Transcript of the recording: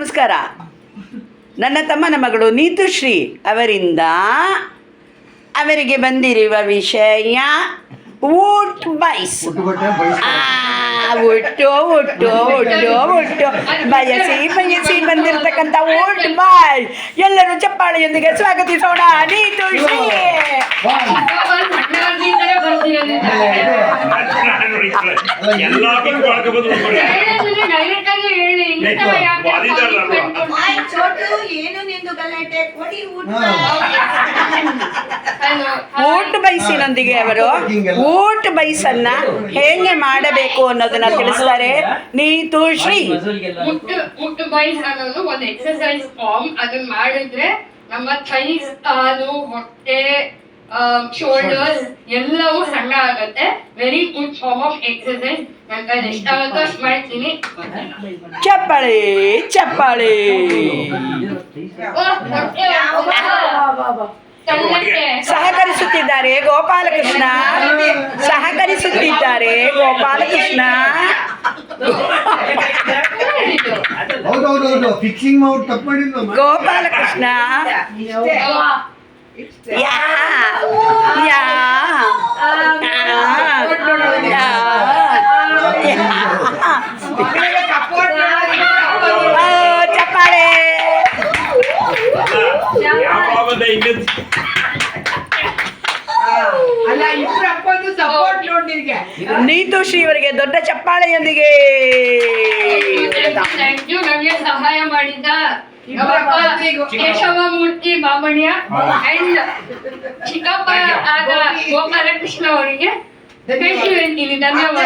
ನಮಸ್ಕಾರ. ನನ್ನ ತಮ್ಮನ ಮಗಳು ನೀತುಶ್ರೀ ಅವರಿಂದ ಅವರಿಗೆ ಬಂದಿರುವ ವಿಷಯ ಊಟ ಬೈಸ್. ಒಟ್ಟು ಬಯಸಿ ಬಂದಿರತಕ್ಕಂಥ ಊಟ ಬಾಯ್. ಎಲ್ಲರೂ ಚಪ್ಪಾಳೆಯೊಂದಿಗೆ ಸ್ವಾಗತಿಸೋಣ ನೀತುಶ್ರೀ. ಊಟ ಬೈಸಿನೊಂದಿಗೆ ಅವರು ಊಟ ಬೈಸನ್ನ ಹೇಗೆ ಮಾಡಬೇಕು ಅನ್ನೋದನ್ನ ತಿಳಿಸ್ತಾರೆ ನೀತುಶ್ರೀ. ಮುಟ್ಟು ಬೈಸ್ ಅನ್ನೋದು ಒಂದು ಎಕ್ಸರ್ಸೈಸ್ ಫಾರ್ಮ್. ಅದನ್ನ ಮಾಡಿದ್ರೆ ನಮ್ಮ ಥೈಸ್, ಕಾಲು, ಹೊಟ್ಟೆ, ಶೋಲ್ಡರ್ಸ್ ಎಲ್ಲವೂ ಸಣ್ಣ ಆಗುತ್ತೆ. Very good form of exercise. ನಂಗೆ ಎಷ್ಟಾಗುತ್ತೋ ಅಷ್ಟು ಮಾಡ್ತೀನಿ. ಚಪ್ಪಾಳೆ ಚಪ್ಪಾಳೆ. ಸಹಕರಿಸುತ್ತಿದ್ದಾರೆ ಗೋಪಾಲಕೃಷ್ಣ. ಗೋಪಾಲಕೃಷ್ಣ ಚಪ್ಪಾಳೆ. ನೀತುಶ್ರೀ ಅವರಿಗೆ ದೊಡ್ಡ ಚಪ್ಪಾಳೆಯೊಂದಿಗೆ. ನನಗೆ ಸಹಾಯ ಮಾಡಿದ್ದ ಕೇಶವ ಮೂರ್ತಿ ಬಾಮಣಿಯ ಅಂಡ್ ಚಿಕ್ಕಪ್ಪ ಆದ ಗೋಪಾಲಕೃಷ್ಣ ಅವರಿಗೆ ಹೇಳ್ತೀನಿ ಧನ್ಯವಾದ.